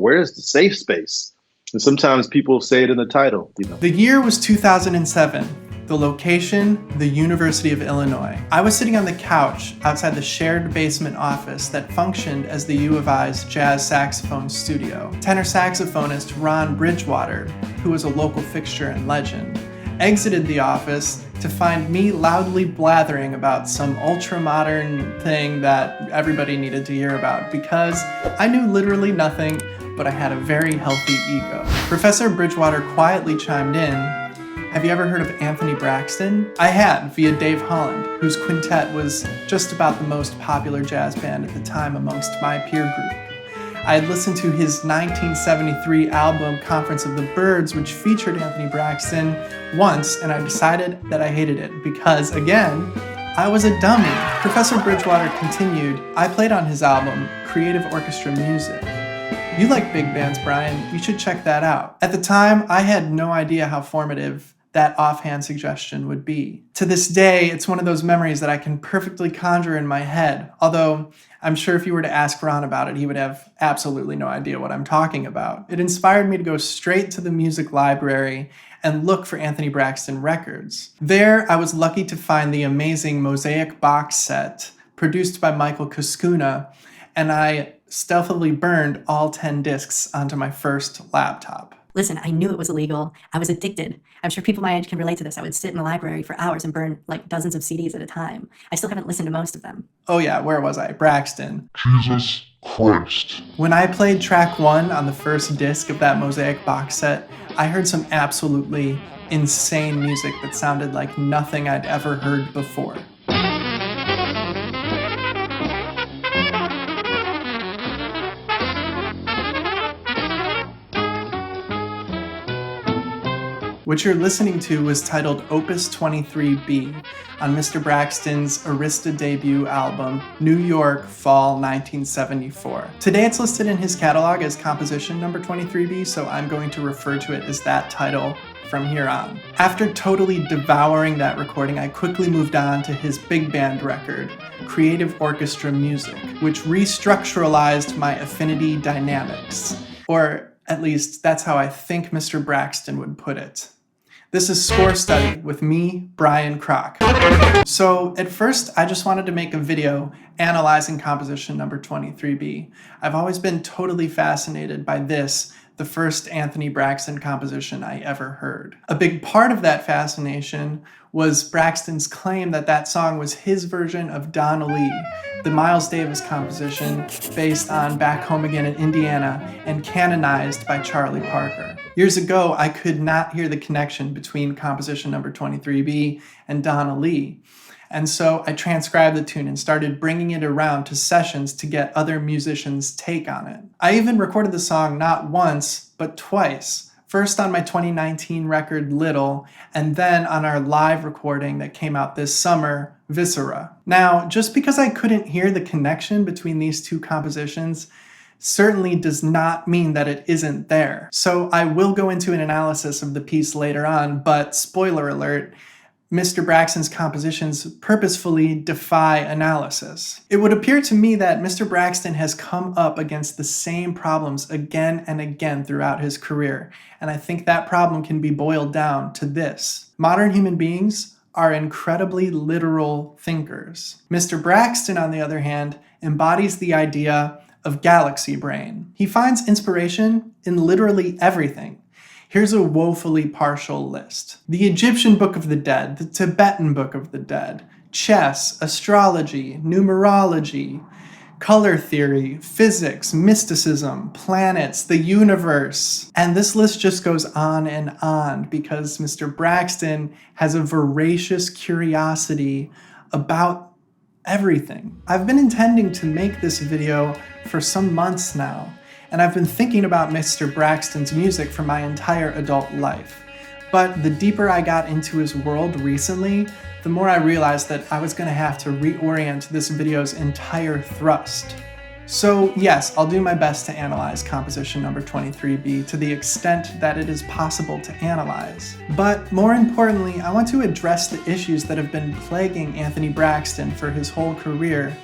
where is the safe space? And sometimes people say it in the title, The year was 2007. The location, the University of Illinois. I was sitting on the couch outside the shared basement office that functioned as the U of I's jazz saxophone studio. Tenor saxophonist Ron Bridgewater, who was a local fixture and legend, exited the office to find me loudly blathering about some ultra-modern thing that everybody needed to hear about because I knew literally nothing, but I had a very healthy ego. Professor Bridgewater quietly chimed in, "Have you ever heard of Anthony Braxton?" I had, via Dave Holland, whose quintet was just about the most popular jazz band at the time amongst my peer group. I had listened to his 1973 album, Conference of the Birds, which featured Anthony Braxton once, and I decided that I hated it because, again, I was a dummy. Professor Bridgewater continued, "I played on his album, Creative Orchestra Music. You like big bands, Brian. You should check that out." At the time, I had no idea how formative that offhand suggestion would be. To this day, it's one of those memories that I can perfectly conjure in my head, although I'm sure if you were to ask Ron about it, he would have absolutely no idea what I'm talking about. It inspired me to go straight to the music library and look for Anthony Braxton records. There, I was lucky to find the amazing Mosaic box set produced by Michael Kuskuna, and I stealthily burned all 10 discs onto my first laptop. Listen, I knew it was illegal. I was addicted. I'm sure people my age can relate to this. I would sit in the library for hours and burn like dozens of CDs at a time. I still haven't listened to most of them. Oh yeah, where was I? Braxton. Jesus Christ. When I played track 1 on the first disc of that Mosaic box set, I heard some absolutely insane music that sounded like nothing I'd ever heard before. What you're listening to was titled Opus 23B on Mr. Braxton's Arista debut album, New York, Fall 1974. Today it's listed in his catalog as composition number 23B, so I'm going to refer to it as that title from here on. After totally devouring that recording, I quickly moved on to his big band record, Creative Orchestra Music, which restructuralized my affinity dynamics. Or at least that's how I think Mr. Braxton would put it. This is Score Study with me, Brian Krock. So at first, I just wanted to make a video analyzing composition number 23B. I've always been totally fascinated by this, the first Anthony Braxton composition I ever heard. A big part of that fascination was Braxton's claim that that song was his version of Donna Lee, the Miles Davis composition based on Back Home Again in Indiana and canonized by Charlie Parker. Years ago, I could not hear the connection between composition number 23B and Donna Lee. And so I transcribed the tune and started bringing it around to sessions to get other musicians' take on it. I even recorded the song not once, but twice. First on my 2019 record, Liddle, and then on our live recording that came out this summer, VISCERA. Now, just because I couldn't hear the connection between these two compositions certainly does not mean that it isn't there. So I will go into an analysis of the piece later on, but spoiler alert, Mr. Braxton's compositions purposefully defy analysis. It would appear to me that Mr. Braxton has come up against the same problems again and again throughout his career, and I think that problem can be boiled down to this. Modern human beings are incredibly literal thinkers. Mr. Braxton, on the other hand, embodies the idea of galaxy brain. He finds inspiration in literally everything. Here's a woefully partial list. The Egyptian Book of the Dead, the Tibetan Book of the Dead, chess, astrology, numerology, color theory, physics, mysticism, planets, the universe. And this list just goes on and on because Mr. Braxton has a voracious curiosity about everything. I've been intending to make this video for some months now, and I've been thinking about Mr. Braxton's music for my entire adult life. But the deeper I got into his world recently, the more I realized that I was going to have to reorient this video's entire thrust. So yes, I'll do my best to analyze composition number 23B to the extent that it is possible to analyze. But more importantly, I want to address the issues that have been plaguing Anthony Braxton for his whole career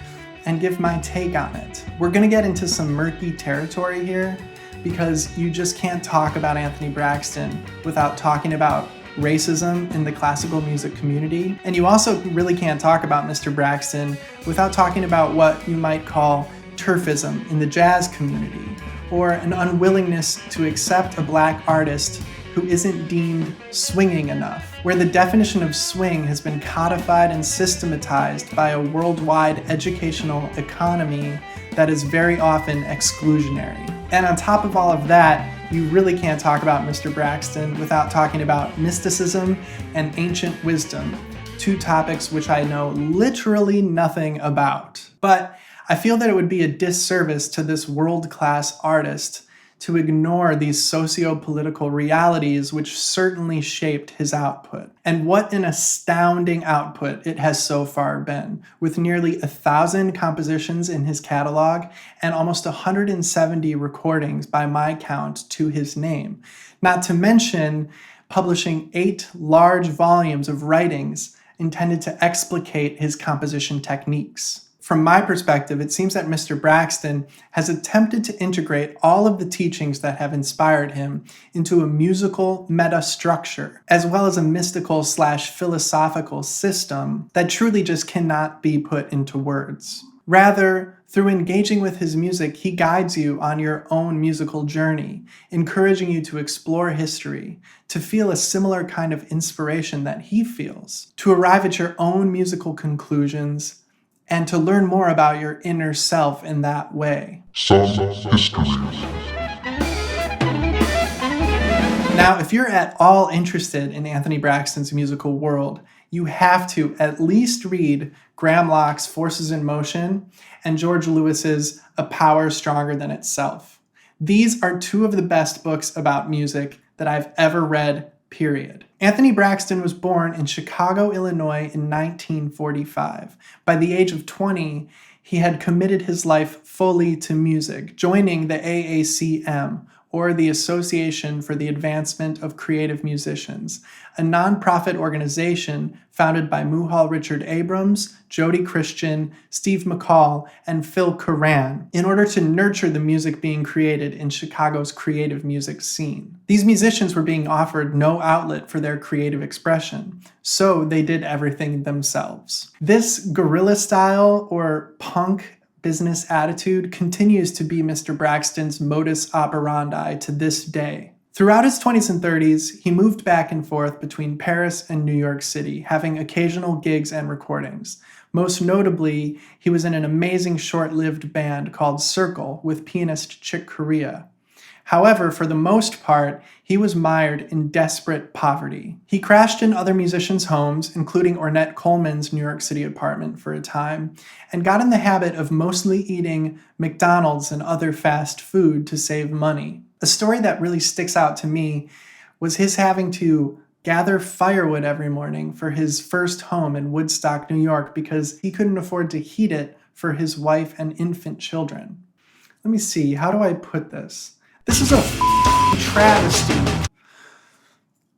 and give my take on it. We're gonna get into some murky territory here, because you just can't talk about Anthony Braxton without talking about racism in the classical music community. And you also really can't talk about Mr. Braxton without talking about what you might call turfism in the jazz community, or an unwillingness to accept a black artist who isn't deemed swinging enough, where the definition of swing has been codified and systematized by a worldwide educational economy that is very often exclusionary. And on top of all of that, you really can't talk about Mr. Braxton without talking about mysticism and ancient wisdom, two topics which I know literally nothing about. But I feel that it would be a disservice to this world-class artist to ignore these socio-political realities which certainly shaped his output. And what an astounding output it has so far been, with nearly 1,000 compositions in his catalog and almost 170 recordings by my count to his name. Not to mention publishing 8 large volumes of writings intended to explicate his composition techniques. From my perspective, it seems that Mr. Braxton has attempted to integrate all of the teachings that have inspired him into a musical meta-structure, as well as a mystical/philosophical system that truly just cannot be put into words. Rather, through engaging with his music, he guides you on your own musical journey, encouraging you to explore history, to feel a similar kind of inspiration that he feels, to arrive at your own musical conclusions, and to learn more about your inner self in that way. Some histories. Now, if you're at all interested in Anthony Braxton's musical world, you have to at least read Graham Locke's Forces in Motion and George Lewis's A Power Stronger Than Itself. These are two of the best books about music that I've ever read, period. Anthony Braxton was born in Chicago, Illinois in 1945. By the age of 20, he had committed his life fully to music, joining the AACM, or the Association for the Advancement of Creative Musicians, a nonprofit organization founded by Muhal Richard Abrams, Jody Christian, Steve McCall, and Phil Curran, in order to nurture the music being created in Chicago's creative music scene. These musicians were being offered no outlet for their creative expression, so they did everything themselves. This guerrilla style, or punk business attitude, continues to be Mr. Braxton's modus operandi to this day. Throughout his 20s and 30s, he moved back and forth between Paris and New York City, having occasional gigs and recordings. Most notably, he was in an amazing short-lived band called Circle with pianist Chick Corea. However, for the most part, he was mired in desperate poverty. He crashed in other musicians' homes, including Ornette Coleman's New York City apartment for a time, and got in the habit of mostly eating McDonald's and other fast food to save money. A story that really sticks out to me was his having to gather firewood every morning for his first home in Woodstock, New York, because he couldn't afford to heat it for his wife and infant children. Let me see, how do I put this? This is a travesty.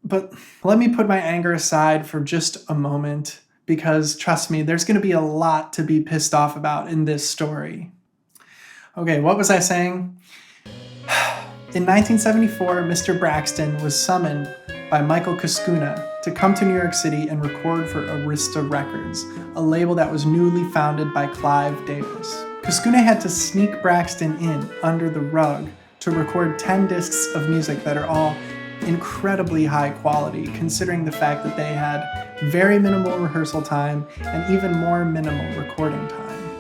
But let me put my anger aside for just a moment, because trust me, there's going to be a lot to be pissed off about in this story. Okay, what was I saying? In 1974, Mr. Braxton was summoned by Michael Kuskuna to come to New York City and record for Arista Records, a label that was newly founded by Clive Davis. Kuskuna had to sneak Braxton in under the rug to record 10 discs of music that are all incredibly high quality, considering the fact that they had very minimal rehearsal time and even more minimal recording time.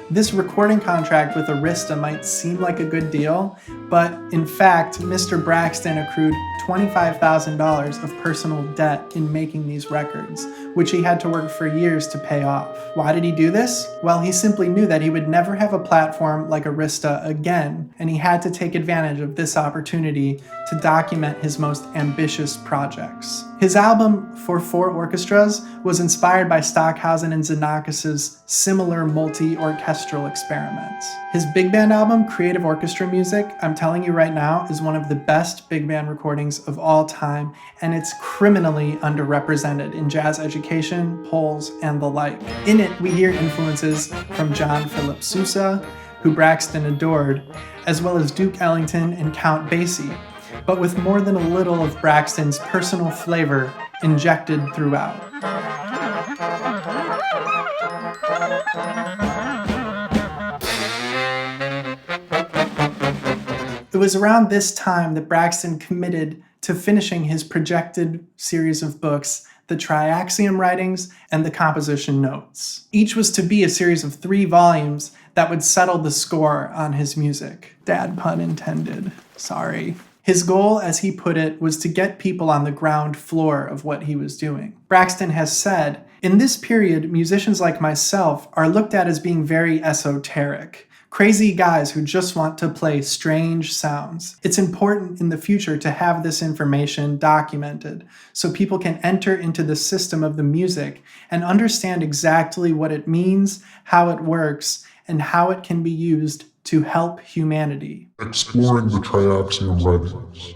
This recording contract with Arista might seem like a good deal, but in fact, Mr. Braxton accrued $25,000 of personal debt in making these records, which he had to work for years to pay off. Why did he do this? Well, he simply knew that he would never have a platform like Arista again, and he had to take advantage of this opportunity to document his most ambitious projects. His album For Four Orchestras was inspired by Stockhausen and Xenakis' similar multi-orchestral experiments. His big band album, Creative Orchestra Music, I'm telling you right now, is one of the best big band recordings of all time, and it's criminally underrepresented in jazz education, polls, and the like. In it, we hear influences from John Philip Sousa, who Braxton adored, as well as Duke Ellington and Count Basie, but with more than a little of Braxton's personal flavor injected throughout. It was around this time that Braxton committed to finishing his projected series of books, the Tri-Axium writings and the composition notes. Each was to be a series of 3 volumes that would settle the score on his music. Dad pun intended. Sorry. His goal, as he put it, was to get people on the ground floor of what he was doing. Braxton has said, "In this period, musicians like myself are looked at as being very esoteric. Crazy guys who just want to play strange sounds. It's important in the future to have this information documented so people can enter into the system of the music and understand exactly what it means, how it works, and how it can be used to help humanity." Exploring the Tri-Axium writings.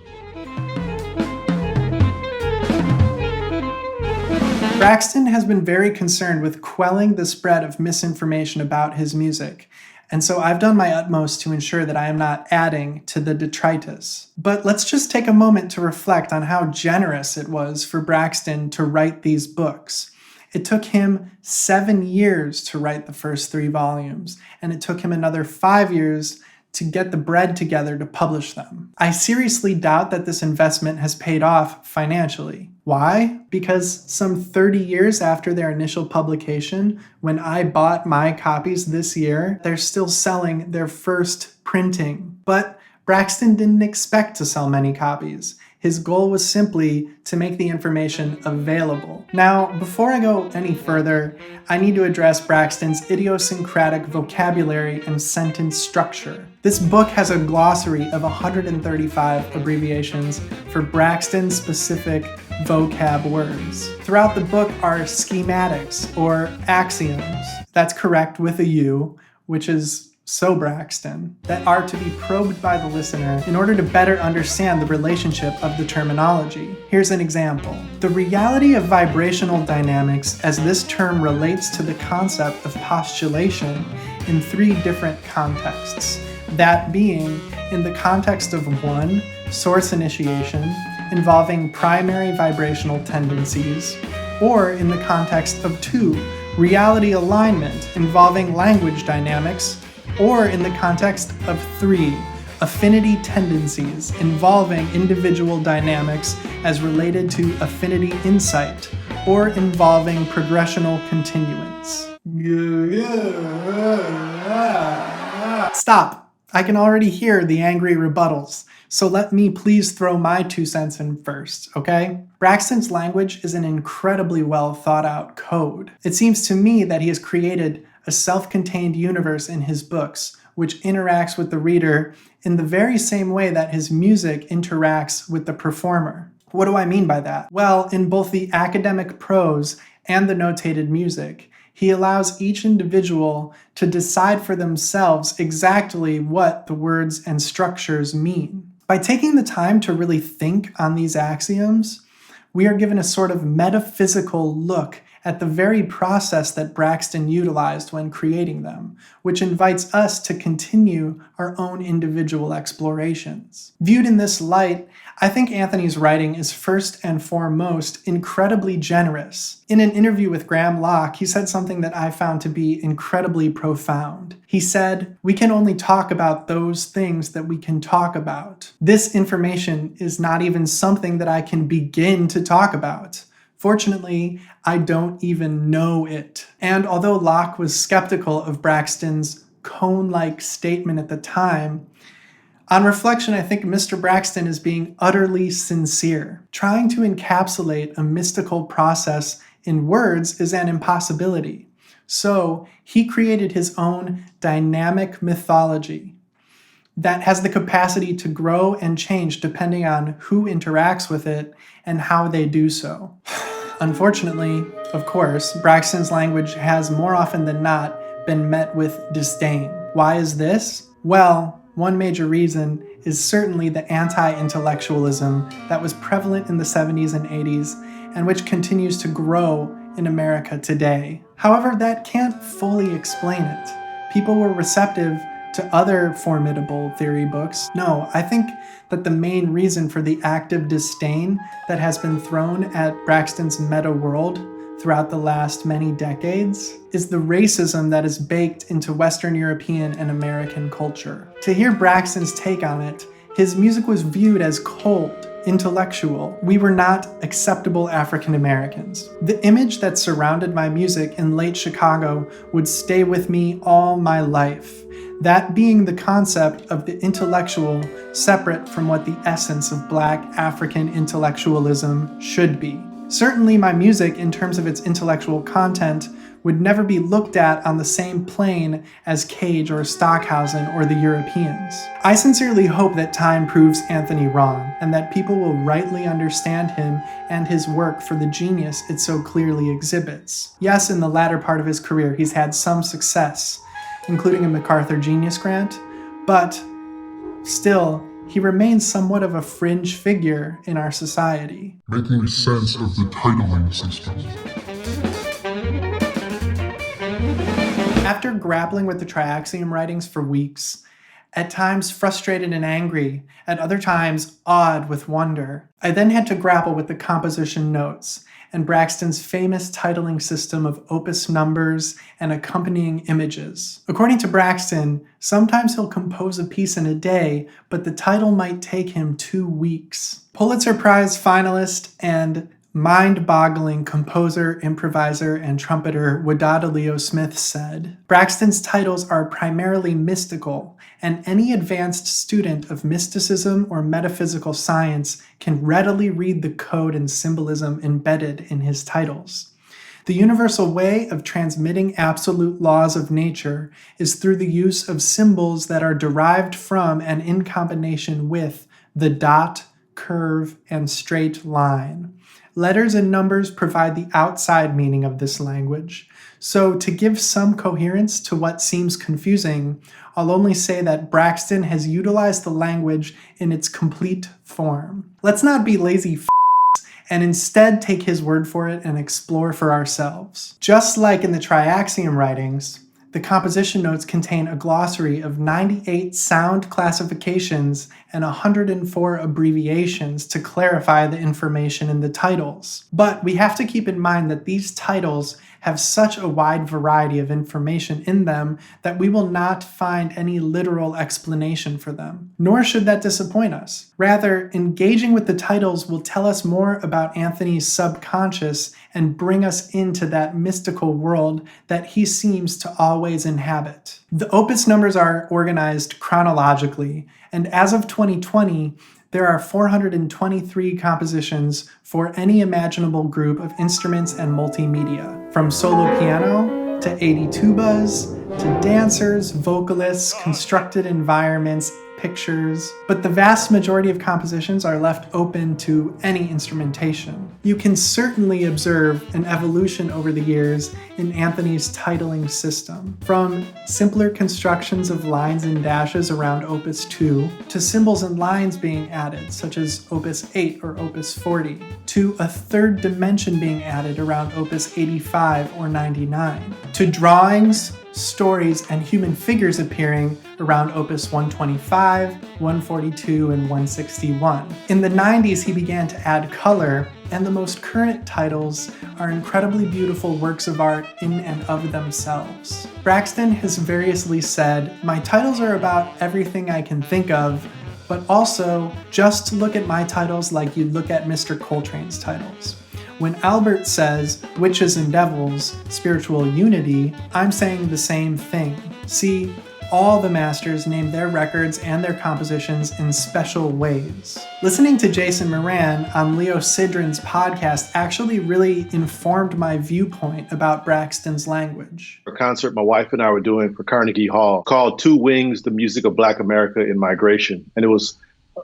Braxton has been very concerned with quelling the spread of misinformation about his music, and so I've done my utmost to ensure that I am not adding to the detritus. But let's just take a moment to reflect on how generous it was for Braxton to write these books. It took him 7 years to write the first 3 volumes, and it took him another 5 years to get the bread together to publish them. I seriously doubt that this investment has paid off financially. Why? Because some 30 years after their initial publication, when I bought my copies this year, they're still selling their first printing. But Braxton didn't expect to sell many copies. His goal was simply to make the information available. Now, before I go any further, I need to address Braxton's idiosyncratic vocabulary and sentence structure. This book has a glossary of 135 abbreviations for Braxton-specific vocab words. Throughout the book are schematics, or axioms. That's correct with a U, which is so Braxton, that are to be probed by the listener in order to better understand the relationship of the terminology. Here's an example. The reality of vibrational dynamics as this term relates to the concept of postulation in 3 different contexts. That being, in the context of 1, source initiation, involving primary vibrational tendencies, or in the context of 2, reality alignment, involving language dynamics, or in the context of 3, affinity tendencies involving individual dynamics as related to affinity insight, or involving progressional continuance. Stop! I can already hear the angry rebuttals, so let me please throw my 2 cents in first, okay? Braxton's language is an incredibly well thought out code. It seems to me that he has created a self-contained universe in his books, which interacts with the reader in the very same way that his music interacts with the performer. What do I mean by that? Well, in both the academic prose and the notated music, he allows each individual to decide for themselves exactly what the words and structures mean. By taking the time to really think on these axioms, we are given a sort of metaphysical look at the very process that Braxton utilized when creating them, which invites us to continue our own individual explorations. Viewed in this light, I think Anthony's writing is first and foremost incredibly generous. In an interview with Graham Locke, he said something that I found to be incredibly profound. He said, "We can only talk about those things that we can talk about. This information is not even something that I can begin to talk about. Fortunately, I don't even know it." And although Locke was skeptical of Braxton's cone-like statement at the time, on reflection, I think Mr. Braxton is being utterly sincere. Trying to encapsulate a mystical process in words is an impossibility. So he created his own dynamic mythology that has the capacity to grow and change depending on who interacts with it and how they do so. Unfortunately, of course, Braxton's language has more often than not been met with disdain. Why is this? Well, one major reason is certainly the anti-intellectualism that was prevalent in the 70s and 80s and which continues to grow in America today. However, that can't fully explain it. People were receptive to other formidable theory books. No, I think that the main reason for the active disdain that has been thrown at Braxton's meta world throughout the last many decades is the racism that is baked into Western European and American culture. To hear Braxton's take on it, his music was viewed as cold, intellectual. We were not acceptable African Americans. The image that surrounded my music in late Chicago would stay with me all my life. That being the concept of the intellectual separate from what the essence of Black African intellectualism should be. Certainly my music, in terms of its intellectual content, would never be looked at on the same plane as Cage or Stockhausen or the Europeans. I sincerely hope that time proves Anthony wrong, and that people will rightly understand him and his work for the genius it so clearly exhibits. Yes, in the latter part of his career he's had some success, including a MacArthur Genius Grant, but still, he remains somewhat of a fringe figure in our society. Making sense of the titling system. After grappling with the Tri-Axium writings for weeks, at times frustrated and angry, at other times awed with wonder, I then had to grapple with the composition notes and Braxton's famous titling system of opus numbers and accompanying images. According to Braxton, sometimes he'll compose a piece in a day, but the title might take him 2 weeks. Pulitzer Prize finalist and mind-boggling composer, improviser, and trumpeter Wadada Leo Smith said, "Braxton's titles are primarily mystical, and any advanced student of mysticism or metaphysical science can readily read the code and symbolism embedded in his titles. The universal way of transmitting absolute laws of nature is through the use of symbols that are derived from and in combination with the dot, curve, and straight line. Letters and numbers provide the outside meaning of this language. So to give some coherence to what seems confusing, I'll only say that Braxton has utilized the language in its complete form. Let's not be lazy and instead take his word for it and explore for ourselves. Just like in the Tri-Axium writings, the composition notes contain a glossary of 98 sound classifications and 104 abbreviations to clarify the information in the titles. But we have to keep in mind that these titles have such a wide variety of information in them that we will not find any literal explanation for them. Nor should that disappoint us. Rather, engaging with the titles will tell us more about Anthony's subconscious and bring us into that mystical world that he seems to always inhabit. The opus numbers are organized chronologically, and as of 2020, there are 423 compositions for any imaginable group of instruments and multimedia, from solo piano to 80 tubas to dancers, vocalists, constructed environments, pictures, but the vast majority of compositions are left open to any instrumentation. You can certainly observe an evolution over the years in Anthony's titling system, from simpler constructions of lines and dashes around Opus 2, to symbols and lines being added, such as Opus 8 or Opus 40, to a third dimension being added around Opus 85 or 99, to drawings, stories, and human figures appearing around Opus 125, 142, and 161. In the 90s, he began to add color, and the most current titles are incredibly beautiful works of art in and of themselves. Braxton has variously said, "My titles are about everything I can think of, but also just look at my titles like you'd look at Mr. Coltrane's titles." When Albert says, "Witches and devils, spiritual unity," I'm saying the same thing. See, all the masters name their records and their compositions in special ways. Listening to Jason Moran on Leo Sidran's podcast actually really informed my viewpoint about Braxton's language. A concert my wife and I were doing for Carnegie Hall called Two Wings, the Music of Black America in Migration. And it was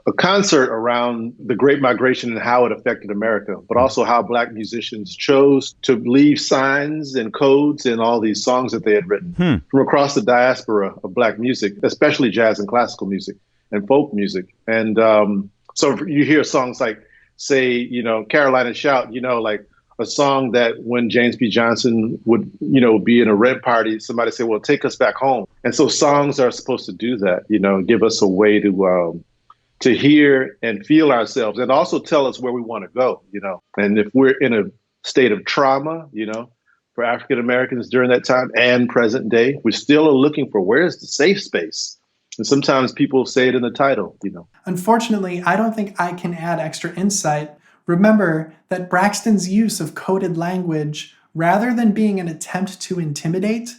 a concert around the Great Migration and how it affected America, but also how Black musicians chose to leave signs and codes in all these songs that they had written from across the diaspora of Black music, especially jazz and classical music and folk music. And so you hear songs like, say, Carolina Shout, like, a song that when James P. Johnson would, be in a red party, somebody said, well, take us back home. And so songs are supposed to do that, give us a way to hear and feel ourselves and also tell us where we want to go, And if we're in a state of trauma, for African Americans during that time and present day, we still are looking for where's the safe space. And sometimes people say it in the title, Unfortunately, I don't think I can add extra insight. Remember that Braxton's use of coded language, rather than being an attempt to intimidate,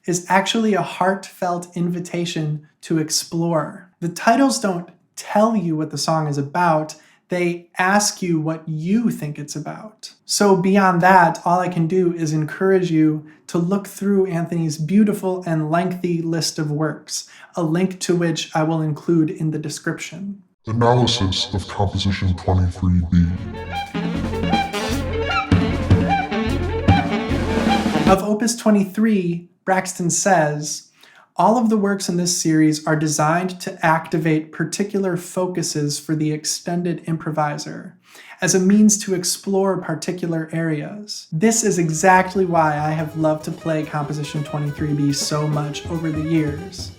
is actually a heartfelt invitation to explore. The titles don't tell you what the song is about, they ask you what you think it's about. So beyond that, all I can do is encourage you to look through Anthony's beautiful and lengthy list of works, a link to which I will include in the description. Analysis of Composition 23B. Of Opus 23, Braxton says, all of the works in this series are designed to activate particular focuses for the extended improviser, as a means to explore particular areas. This is exactly why I have loved to play Composition 23B so much over the years.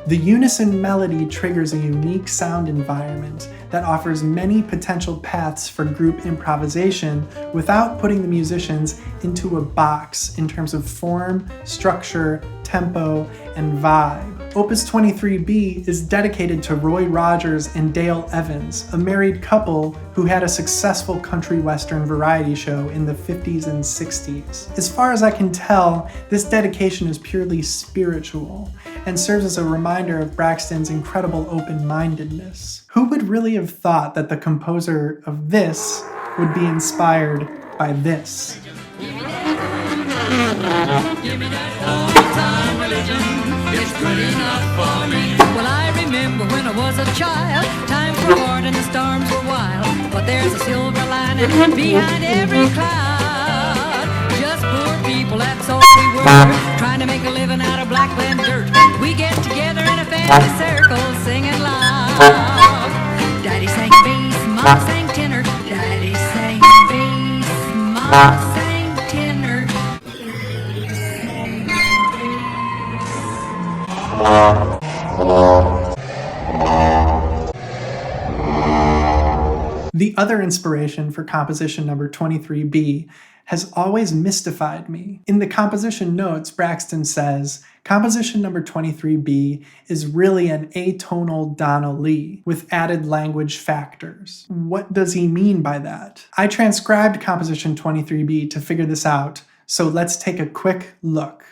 The unison melody triggers a unique sound environment that offers many potential paths for group improvisation without putting the musicians into a box in terms of form, structure, tempo, and vibe. Opus 23B is dedicated to Roy Rogers and Dale Evans, a married couple who had a successful country western variety show in the 50s and 60s. As far as I can tell, this dedication is purely spiritual and serves as a reminder of Braxton's incredible open-mindedness. Who would really have thought that the composer of this would be inspired by this? Give me that old-time religion, it's good enough for me. Well, I remember when I was a child, times were hard and the storms were wild, but there's a silver lining behind every cloud. Just poor people, that's all we were, trying to make a living out of blackland dirt. We get together in a family circle, singing loud. Daddy sang bass, Mama sang tenor. Daddy sang bass, Mama sang tenor. The other inspiration for composition number 23B has always mystified me. In the composition notes, Braxton says, composition number 23B is really an atonal Donna Lee with added language factors. What does he mean by that? I transcribed composition 23B to figure this out, so let's take a quick look.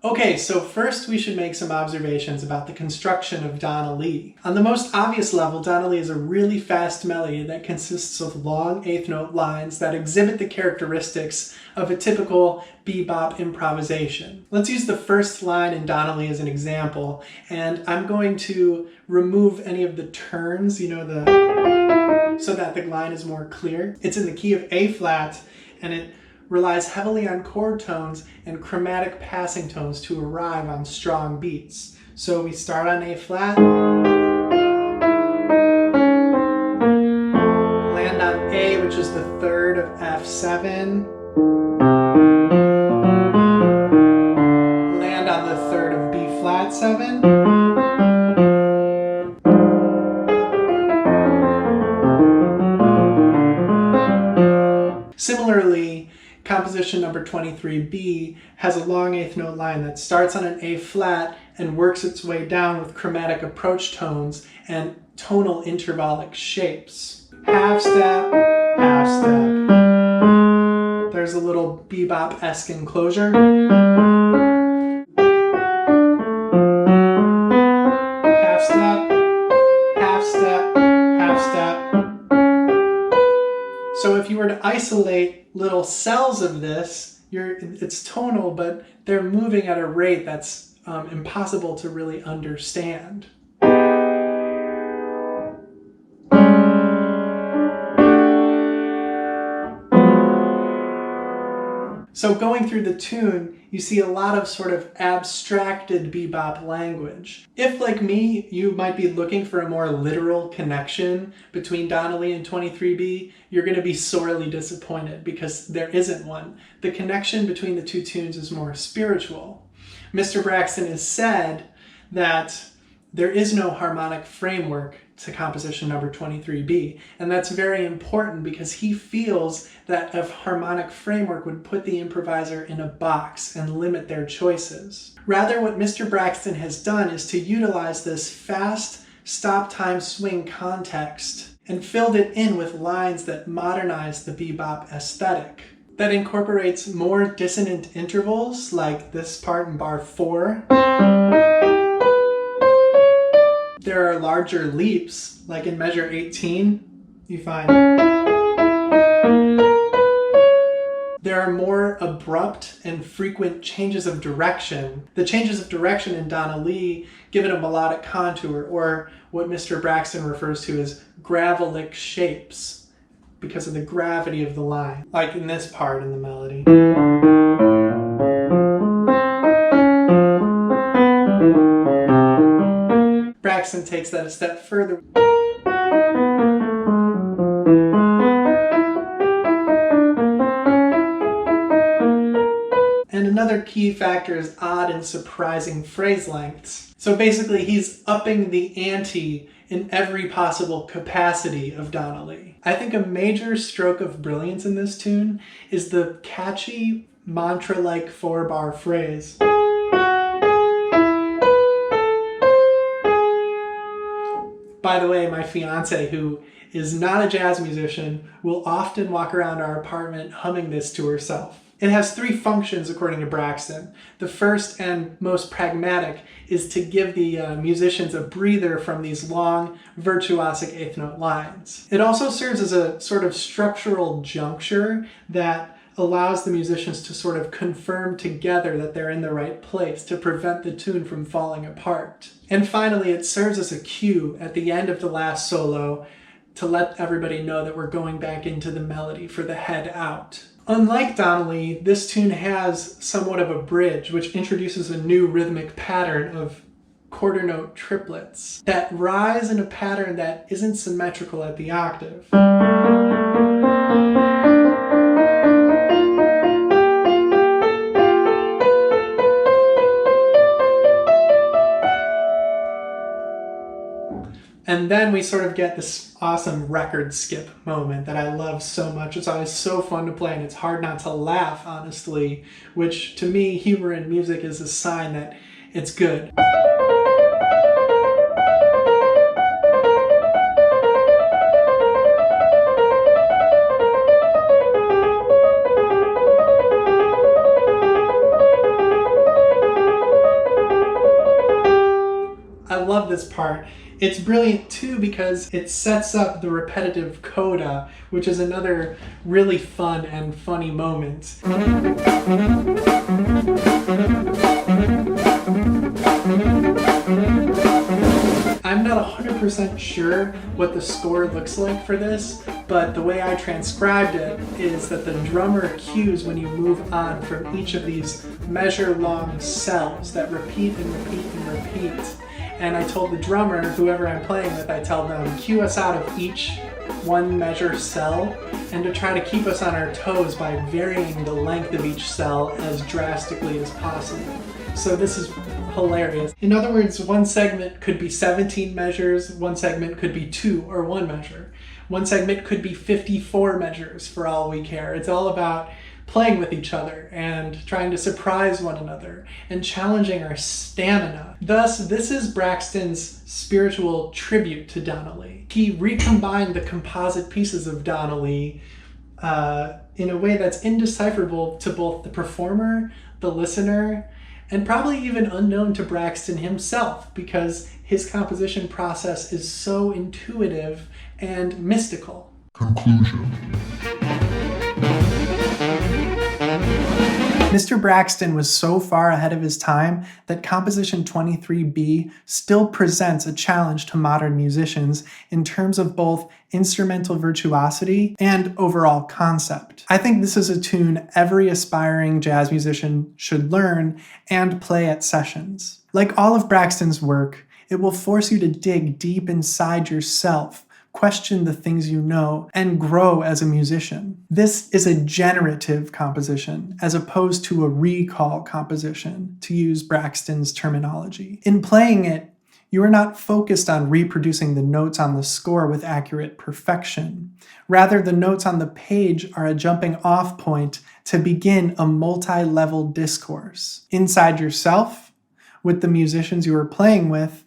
Okay, so first we should make some observations about the construction of Donna Lee. On the most obvious level, Donna Lee is a really fast melody that consists of long eighth note lines that exhibit the characteristics of a typical bebop improvisation. Let's use the first line in Donna Lee as an example, and I'm going to remove any of the turns, so that the line is more clear. It's in the key of A flat, and it relies heavily on chord tones and chromatic passing tones to arrive on strong beats. So we start on A flat, land on A, which is the third of F7, land on the third of B flat 7, similarly, composition number 23B has a long eighth note line that starts on an A flat and works its way down with chromatic approach tones and tonal intervallic shapes. Half step, half step. There's a little bebop-esque enclosure. Half step, half step, half step. So if you were to isolate little cells of this, it's tonal, but they're moving at a rate that's impossible to really understand. So going through the tune, you see a lot of sort of abstracted bebop language. If, like me, you might be looking for a more literal connection between Donnelly and 23B, you're going to be sorely disappointed because there isn't one. The connection between the two tunes is more spiritual. Mr. Braxton has said that there is no harmonic framework to composition number 23B, and that's very important because he feels that a harmonic framework would put the improviser in a box and limit their choices. Rather, what Mr. Braxton has done is to utilize this fast stop-time swing context and filled it in with lines that modernize the bebop aesthetic. That incorporates more dissonant intervals, like this part in bar 4. There are larger leaps, like in measure 18, you find. There are more abrupt and frequent changes of direction. The changes of direction in Donnelly give it a melodic contour, or what Mr. Braxton refers to as gravelic shapes, because of the gravity of the line, like in this part in the melody. Braxton takes that a step further. And another key factor is odd and surprising phrase lengths. So basically he's upping the ante in every possible capacity of Donnelly. I think a major stroke of brilliance in this tune is the catchy mantra-like 4-bar phrase. By the way, my fiance, who is not a jazz musician, will often walk around our apartment humming this to herself. It has 3 functions according to Braxton. The first and most pragmatic is to give the musicians a breather from these long, virtuosic eighth note lines. It also serves as a sort of structural juncture that allows the musicians to sort of confirm together that they're in the right place to prevent the tune from falling apart. And finally, it serves as a cue at the end of the last solo to let everybody know that we're going back into the melody for the head out. Unlike Donnelly, this tune has somewhat of a bridge, which introduces a new rhythmic pattern of quarter note triplets that rise in a pattern that isn't symmetrical at the octave. And then we sort of get this awesome record skip moment that I love so much. It's always so fun to play, and it's hard not to laugh, honestly, which to me, humor in music is a sign that it's good. I love this part. It's brilliant too because it sets up the repetitive coda, which is another really fun and funny moment. I'm not 100% sure what the score looks like for this, but the way I transcribed it is that the drummer cues when you move on from each of these measure-long cells that repeat and repeat and repeat. And I told the drummer, whoever I'm playing with, I tell them, cue us out of each one measure cell and to try to keep us on our toes by varying the length of each cell as drastically as possible. So this is hilarious. In other words, one segment could be 17 measures, one segment could be 2 or 1 measure. One segment could be 54 measures for all we care. It's all about playing with each other and trying to surprise one another and challenging our stamina. Thus, this is Braxton's spiritual tribute to Donnelly. He recombined the composite pieces of Donnelly in a way that's indecipherable to both the performer, the listener, and probably even unknown to Braxton himself because his composition process is so intuitive and mystical. Conclusion. Mr. Braxton was so far ahead of his time that Composition 23B still presents a challenge to modern musicians in terms of both instrumental virtuosity and overall concept. I think this is a tune every aspiring jazz musician should learn and play at sessions. Like all of Braxton's work, it will force you to dig deep inside yourself, question the things you know, and grow as a musician. This is a generative composition, as opposed to a recall composition, to use Braxton's terminology. In playing it, you are not focused on reproducing the notes on the score with accurate perfection. Rather, the notes on the page are a jumping off point to begin a multi-level discourse inside yourself, with the musicians you are playing with,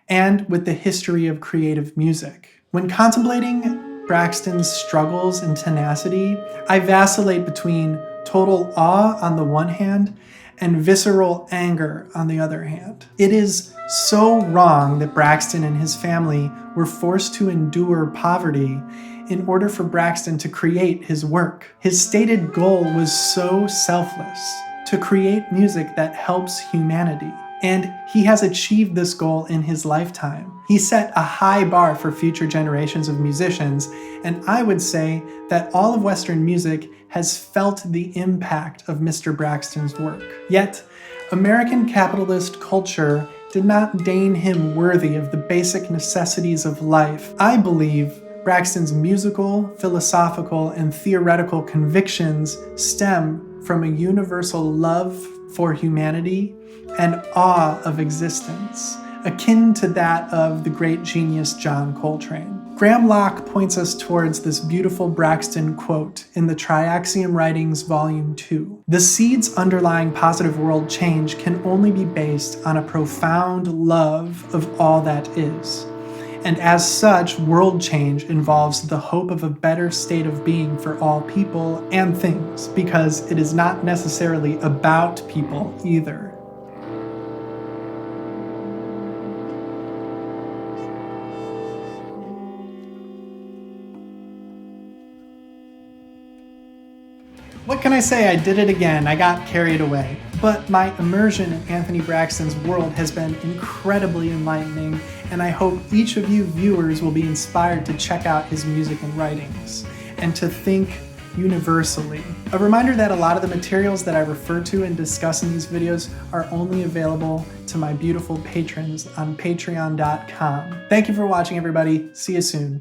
and with the history of creative music. When contemplating Braxton's struggles and tenacity, I vacillate between total awe on the one hand and visceral anger on the other hand. It is so wrong that Braxton and his family were forced to endure poverty in order for Braxton to create his work. His stated goal was so selfless, to create music that helps humanity. And he has achieved this goal in his lifetime. He set a high bar for future generations of musicians, and I would say that all of Western music has felt the impact of Mr. Braxton's work. Yet, American capitalist culture did not deign him worthy of the basic necessities of life. I believe Braxton's musical, philosophical, and theoretical convictions stem from a universal love for humanity and awe of existence, akin to that of the great genius John Coltrane. Graham Locke points us towards this beautiful Braxton quote in the Tri-Axium Writings, Volume 2. The seeds underlying positive world change can only be based on a profound love of all that is. And as such, world change involves the hope of a better state of being for all people and things, because it is not necessarily about people either. What can I say? I did it again. I got carried away. But my immersion in Anthony Braxton's world has been incredibly enlightening, and I hope each of you viewers will be inspired to check out his music and writings, and to think universally. A reminder that a lot of the materials that I refer to and discuss in these videos are only available to my beautiful patrons on patreon.com. Thank you for watching, everybody. See you soon.